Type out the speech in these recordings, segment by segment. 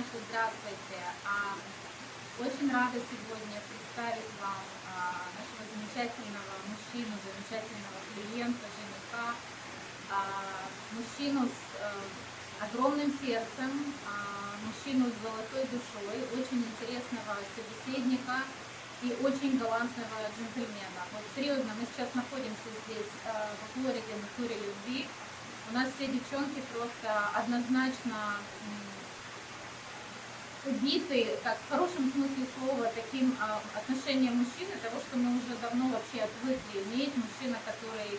Маша, здравствуйте. Очень рада сегодня представить вам нашего замечательного мужчину, замечательного клиента, жениха, мужчину с огромным сердцем, мужчину с золотой душой, очень интересного собеседника и очень галантного джентльмена. Вот серьезно, мы сейчас находимся здесь во Флориде на туре любви. У нас все девчонки просто однозначно убиты, как в хорошем смысле слова, таким отношением мужчины, того, что мы уже давно вообще отвыкли иметь. Мужчина, который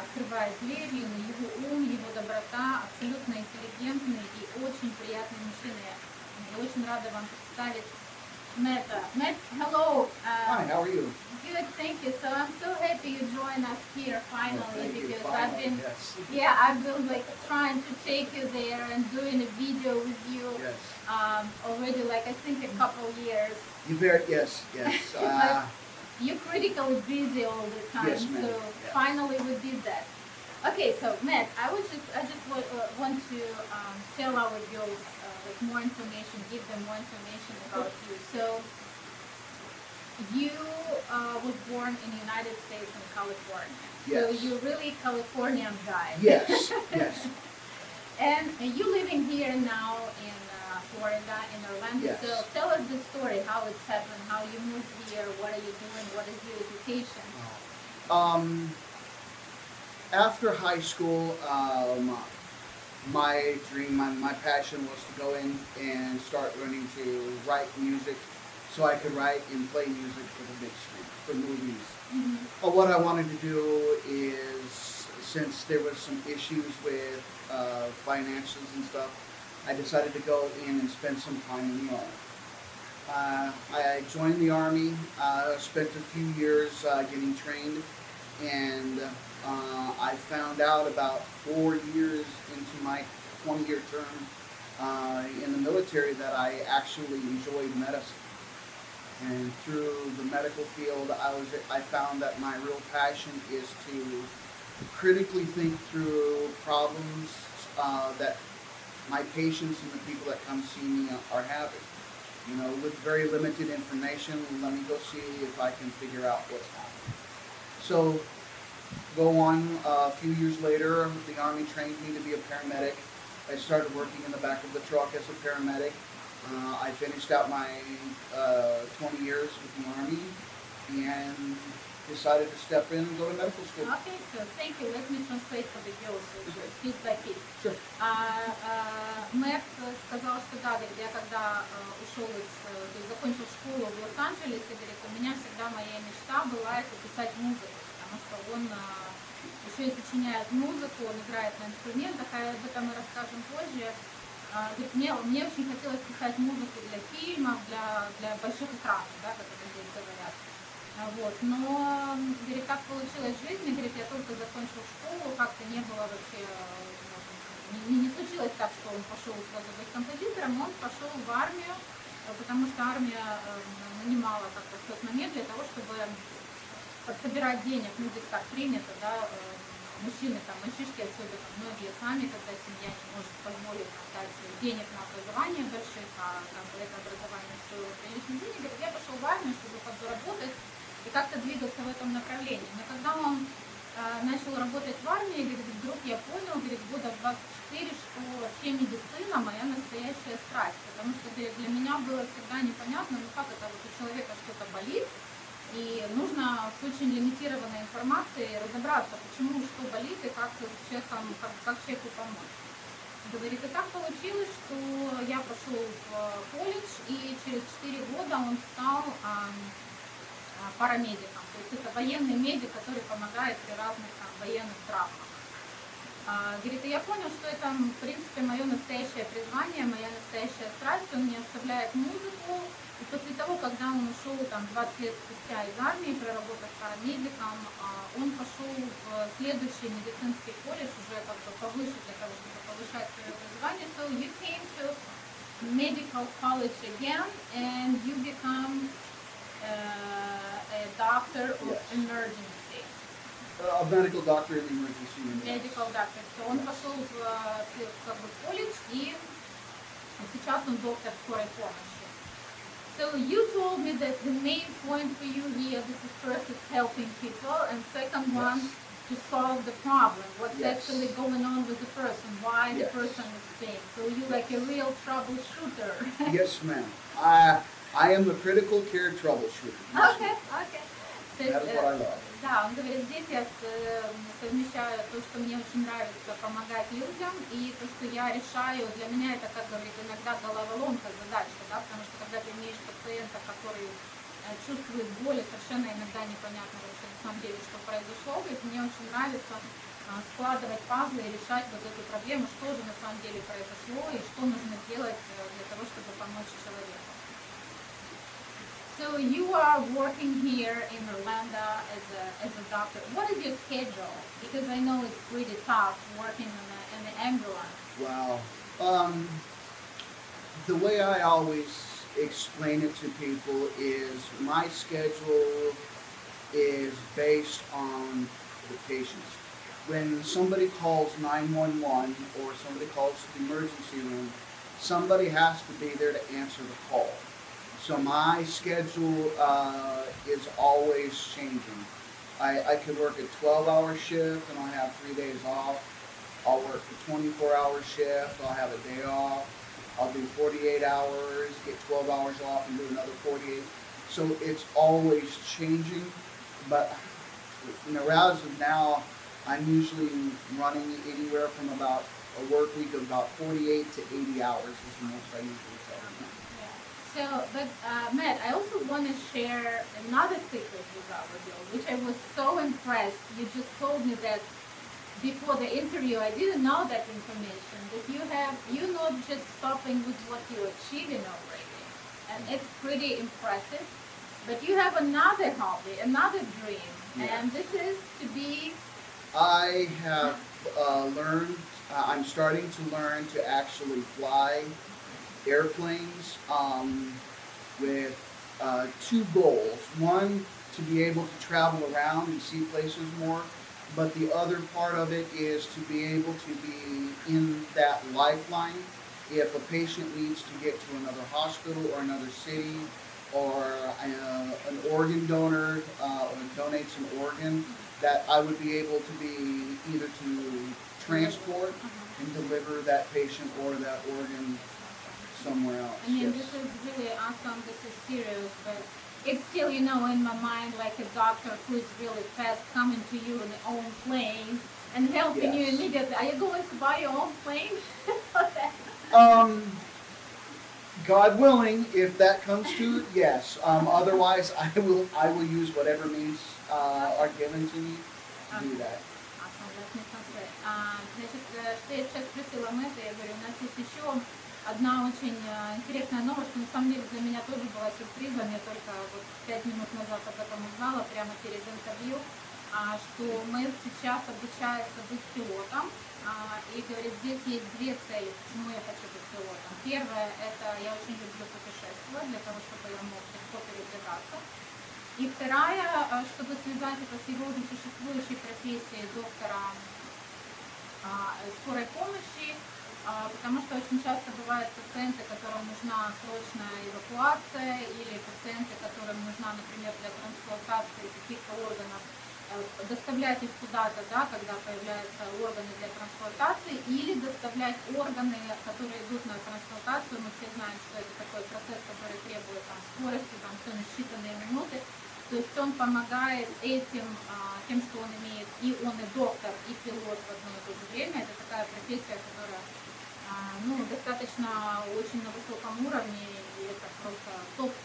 открывает двери, его ум, его доброта, абсолютно интеллигентный и очень приятный мужчина. Я очень рада вам представить Мэтта. Мэтт, hello. Hi, how are you? Good, thank you. So I'm so happy you joined us here finally, because Finally, I've been like trying to take you there and doing a video with you Yes. already, like I think a couple years. Yes. Like, you're critically busy all the time, Yes, ma'am. so Yeah. finally we did that. Okay, so Matt, I just want to tell our girls like more information, give them more information about you. So you was born in the United States in California. So Yes. you're really Californian guy. Yes. And you living here now in Florida, in Orlando. Yes. So tell us the story, how it's happened, how you moved here, what are you doing, what is your education? After high school, my dream, my passion was to go in and start learning to write music so I could write and play music for the big screen, for movies. Mm-hmm. But what I wanted to do is, since there was some issues with finances and stuff, I decided to go in and spend some time in the Army. I joined the Army, spent a few years getting trained, and I found out about 4 years into my 20-year term in the military that I actually enjoyed medicine. And through the medical field, I found that my real passion is to critically think through problems that my patients and the people that come see me are having. You know, with very limited information, let me go see if I can figure out what's happening. So, go on, a few years later, the Army trained me to be a paramedic. I started working in the back of the truck as a paramedic. I finished out my 20 years with the Army and decided to step in and go to medical school. Okay, so thank you. Let me translate for the girls, piece by piece. Sure. Мэтт сказал, что да, говорит, я когда ушел то есть закончил школу в Лос-Анджелесе, говорит, у меня всегда моя мечта была это писать музыку, потому что он еще и сочиняет музыку, он играет на инструментах, а об этом мы расскажем позже. Говорит, мне очень хотелось писать музыку для фильмов, для больших экранов, да, как это здесь говорят. Вот. Но, говорит, так получилось в жизни, говорит, я только закончил школу, как-то не было вообще, не случилось так, что он пошел сразу быть композитором, он пошел в армию, потому что армия нанимала как-то в тот момент для того, чтобы подсобирать денег, ну, здесь так принято, да, мужчины, там, мальчишки особенно, многие сами, когда семья не может позволить дать денег на образование больших, а там, это образование стоило приличных денег, говорит, я пошел в армию, чтобы подзаработать и как-то двигаться в этом направлении. Но когда он начал работать в армии, говорит, вдруг я понял, говорит, года 24, что вообще медицина моя настоящая страсть, потому что, говорит, для меня было всегда непонятно, ну как это вот у человека что-то болит, и нужно с очень лимитированной информацией разобраться, почему, что болит и как с человеком, как человеку помочь. Говорит, и так получилось, что я пошел в колледж, и через 4 года он стал парамедиком. То есть это военный медик, который помогает при разных военных травмах. Говорит, и я понял, что это, в принципе, мое настоящее призвание, моя настоящая страсть. Он мне оставляет музыку. И после того, когда он ушел там 20 лет спустя из армии, проработав парамедиком, он пошел в следующий медицинский колледж, уже как бы повыше для того, чтобы повышать свое образование. So you came to medical college again and you become a doctor of emergency. A medical doctor in the emergency room. Medical doctor. So он пошел в колледж, и сейчас он доктор скорой помощи. So you told me that the main point for you here, this is first, it's helping people, and second one, Yes. to solve the problem. What's Yes. actually going on with the person, why the Yes. person is paying. So you're like a real troubleshooter. Yes, ma'am. I am the critical care troubleshooter. Yes, Okay, ma'am. okay. That is what I love. Да, он говорит, здесь я совмещаю то, что мне очень нравится, помогать людям, и то, что я решаю, для меня это, как говорит, иногда головоломка, задачка, да, потому что когда ты имеешь пациента, который чувствует боль, совершенно иногда непонятно вообще на самом деле, что произошло, говорит, мне очень нравится складывать пазлы и решать вот эту проблему, что же на самом деле произошло и что нужно сделать для того, чтобы помочь человеку. So you are working here in Orlando as a doctor. What is your schedule? Because I know it's pretty tough working in the ambulance. Wow. The way I always explain it to people is my schedule is based on the patients. When somebody calls 911 or somebody calls the emergency room, somebody has to be there to answer the call. So my schedule is always changing. I could work a 12-hour shift and I'll have 3 days off. I'll work a 24-hour shift, I'll have a day off. I'll do 48 hours, get 12 hours off and do another 48. So it's always changing. But as of now, I'm usually running anywhere from about a work week of about 48 to 80 hours is the most I usually tell them. So, but Matt, I also want to share another secret with our girl, which I was so impressed. You just told me that before the interview. I didn't know that information. That you're not just stopping with what you're achieving already, and it's pretty impressive. But you have another hobby, another dream, and this is to be. I have learned. I'm starting to learn to actually fly airplanes with two goals. One, to be able to travel around and see places more, but the other part of it is to be able to be in that lifeline if a patient needs to get to another hospital or another city, or an organ donor donates an organ, that I would be able to be either to transport and deliver that patient or that organ somewhere else. I mean, this is really awesome. This is serious, but it's still, in my mind, like a doctor who is really fast coming to you in their own plane and helping you immediately. Are you going to buy your own plane? God willing, if that comes to it, yes. Otherwise, I will use whatever means are given to me to do that. Awesome, let me translate. Значит, что я сейчас спросила Мэтта, я говорю, у нас есть еще одна очень интересная новость, что на самом деле для меня тоже была сюрпризом. Я только вот 5 минут назад об этом узнала, прямо перед интервью, что Мэтт сейчас обучается быть пилотом. И говорит, здесь есть две цели, почему я хочу быть пилотом. Первое, это я очень люблю путешествовать, для того, чтобы я мог легко передвигаться. И вторая, чтобы связать это с его уже существующей профессией доктора скорой помощи, потому что очень часто бывают пациенты, которым нужна срочная эвакуация, или пациенты, которым нужна, например, для трансплантации каких-то органов, доставлять их куда-то, да, когда появляются органы для трансплантации, или доставлять органы, которые идут на трансплантацию. Мы все знаем, что это такой процесс, который требует скорости, все на считанные минуты. То есть он помогает этим, тем, что он имеет, и он и доктор, и пилот в одно и то же время. Это такая профессия, которая достаточно очень на высоком уровне, и это просто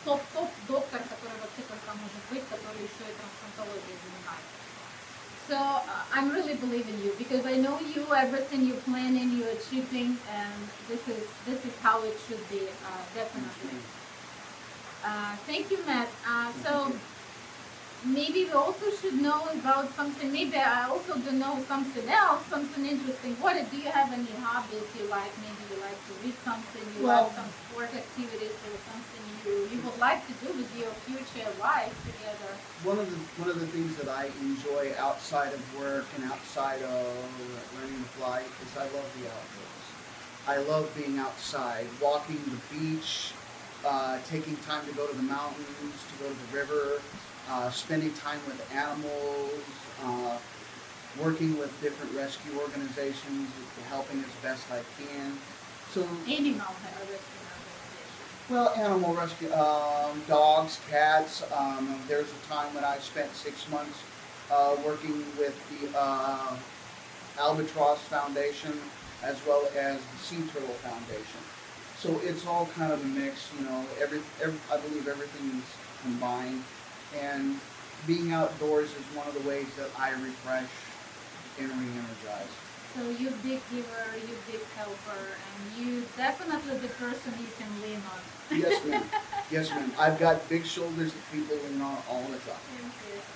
топ доктор, который вообще только может быть, который еще и трансплантологией занимается. So I'm really believing you, because I know you, everything you're planning, you're achieving, and this is how it should be, definitely. Thank you, Matt. So maybe we also should know about something. Maybe I also don't know something else, something interesting. Do you have any hobbies you like? Maybe you like to read something, you like some sport activities, or something you would like to do with your future life together. One of the things that I enjoy outside of work and outside of learning to fly is I love the outdoors. I love being outside, walking the beach, taking time to go to the mountains, to go to the river, spending time with animals, working with different rescue organizations, helping as best I can. So, Animal rescue organization. well, animal rescue, dogs, cats. There's a time when I spent 6 months working with the Albatross Foundation as well as the Sea Turtle Foundation. So it's all kind of a mix, you know. I believe everything is combined, and being outdoors is one of the ways that I refresh and re-energize. So you big giver, you big helper, and you definitely the person you can lean on. Yes, ma'am. Yes, ma'am. I've got big shoulders that people lean on all the time.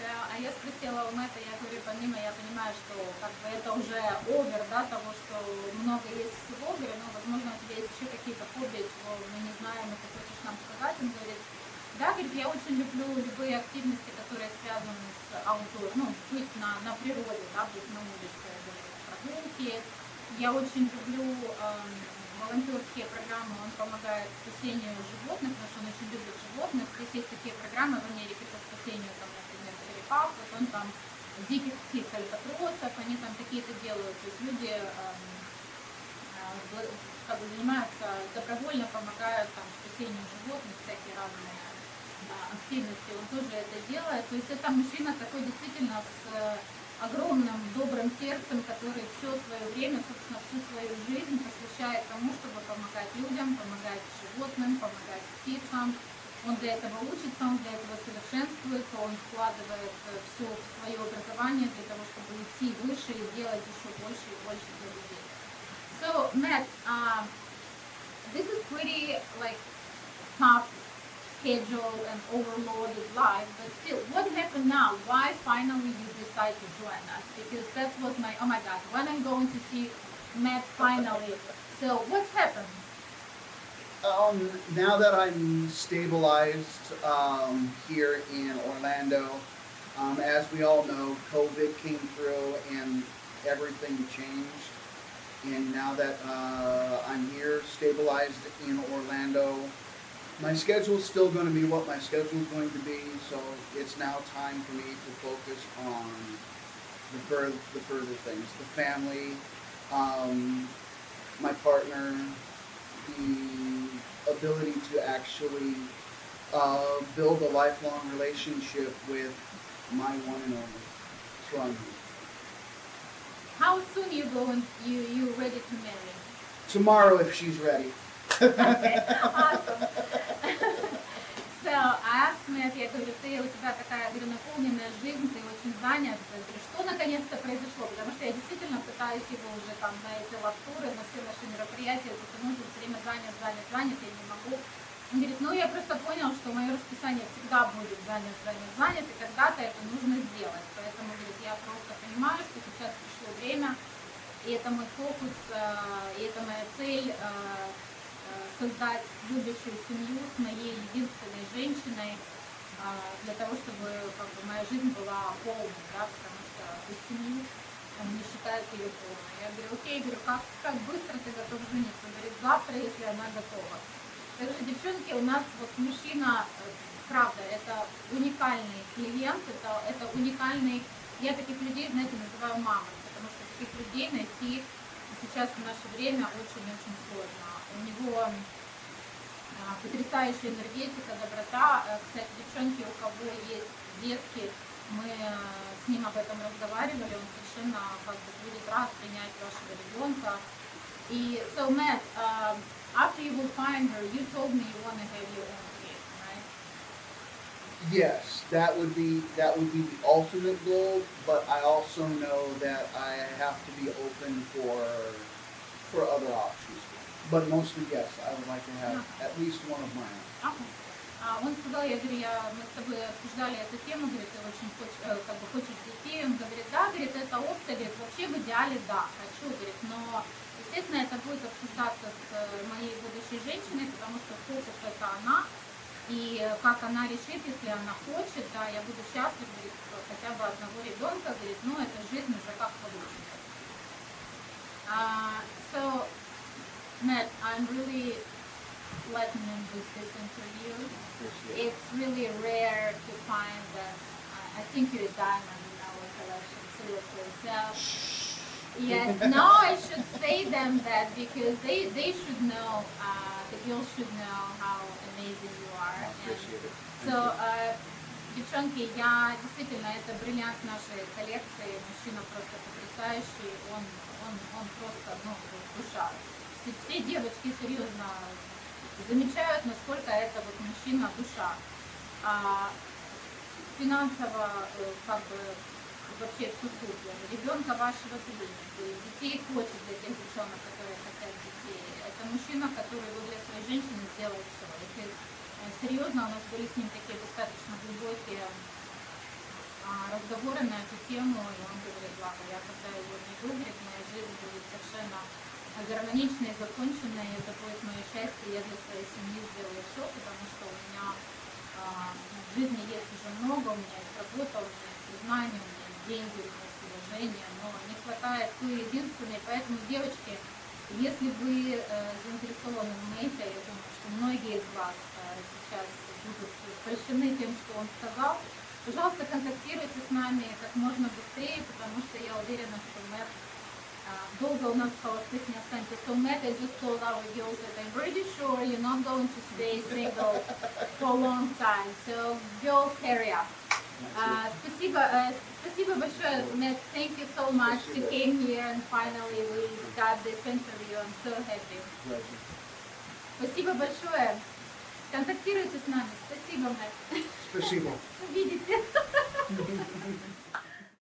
А я спросила у Мэтта, я говорю, помимо, я понимаю, что как бы это уже овер, да, того, что много есть всего, говорю, но, возможно, у тебя есть еще какие-то хобби, чего мы не знаем, и ты хочешь нам сказать. Он говорит, да, говорит, я очень люблю любые активности, которые связаны с аутдор, ну, быть на природе, да, быть на улице, прогулки. Я очень люблю волонтерские программы, он помогает спасению животных, потому что он очень любит животных. Здесь есть такие программы в Америке по спасению, там, например, черепах, вот он там диких птиц, альбатросов, они там какие-то делают, то есть люди как бы занимаются, добровольно помогают там спасению животных, всякие разные активности, он тоже это делает. То есть это мужчина такой действительно с огромным добрым сердцем, который все свое время, собственно, всю свою жизнь посвящает тому, чтобы помогать людям, помогать животным, помогать птицам. Он для этого учится, он для этого совершенствуется, он вкладывает все в свое образование для того, чтобы идти выше и делать еще больше и больше для людей. So, Matt, this is pretty like tough schedule and overloaded life, but still, what happened now? Why finally you decide to join us? Because that was my, oh my God, when I'm going to see Matt finally. So what's happened? Now that I'm stabilized here in Orlando, as we all know, COVID came through and everything changed. And now that I'm here, stabilized in Orlando, my schedule's still going to be what my schedule's going to be, so it's now time for me to focus on the further things, the family, my partner, the ability to actually build a lifelong relationship with my one and only. So I'm here. How soon you ready to marry? Tomorrow, if she's ready. Okay, awesome. So I asked Matt, я говорю, у тебя такая, говорю, наполненная жизнь, ты очень занят. Я говорю, что наконец-то произошло? Потому что я действительно пытаюсь его уже там на эти лавтуры, на все наши мероприятия, потому что все время занят, я не могу. Он говорит, ну я просто понял, что мое расписание всегда будет занят, и когда-то это нужно сделать. Поэтому, говорит, я просто понимаю, что сейчас пришло время, и это мой фокус, и это моя цель, создать любящую семью с моей единственной женщиной, для того, чтобы как бы, моя жизнь была полной, да, потому что без семьи он не считает ее полной. Я говорю, окей, говорю, как быстро ты готов жениться? Он говорит, завтра, если она готова. Так что, девчонки, у нас вот мужчина, правда, это уникальный клиент, это уникальный, я таких людей, знаете, называю мамой, потому что таких людей найти сейчас в наше время очень-очень сложно. У него потрясающая энергетика, доброта. Кстати, девчонки, у кого есть детки, мы с ним об этом разговаривали, он совершенно как бы будет рад принять вашего ребенка. И so Matt, after you will find her, you told me you want to have your own kid, right? Yes, that would be the ultimate goal, but I also know that I have to be open for other options. But mostly, yes, I would like to have at least one of my own. Okay. Он сказал, я говорю, мы с тобой обсуждали эту тему, говорит, ты очень хочешь детей, он говорит, да, говорит, это опция, говорит, вообще в идеале да, хочу, говорит, но, естественно, это будет обсуждаться с моей будущей женщиной, потому что фокус это она, и как она решит, если она хочет, да, я буду счастлив, говорит, хотя бы одного ребенка, говорит, ну, это жизнь уже как получится. So, Matt, I'm really platinum with this interview. Appreciate it. It's really rare to find that. I think you're a diamond in our collection, seriously. So, yes, now I should say them that because they should know, the girls should know how amazing you are. And Appreciate it. so, девчонки, я действительно, это бриллиант нашей коллекции, мужчина просто потрясающий, он просто, ну, душа. Все девочки серьезно замечают, насколько это вот мужчина душа. Финансово, как бы, вообще всю суть. Ребенка вашего приняли, детей хочет для тех девчонок, которые хотят детей. Это мужчина, который вот для своей женщины сделает все. Если серьезно, у нас были с ним такие достаточно глубокие разговоры на эту тему, и он говорит: Лава, я когда его не говорит, моя жизнь будет совершенно гармоничной, законченной, это будет мое счастье, я для своей семьи сделаю все, потому что у меня в жизни есть уже много, у меня есть работа, у меня есть признание, у меня есть деньги, у меня есть уважение, но не хватает той единственной, поэтому, девочки, если вы заинтересованы в Мэтте, я думаю, что многие из вас сейчас будут польщены тем, что он сказал, пожалуйста, контактируйте с нами как можно быстрее, потому что я уверена, что Мэтт долго у нас холостых не останется. So Matt, I just told our girls that I'm pretty sure you're not going to stay single for a long time. So girls, hurry up. Спасибо большое, Matt. Thank you so much. You came here and finally we got this interview. I'm so happy. Pleasure. Спасибо большое. Контактируйте с нами. Спасибо, Matt. Спасибо. Увидите.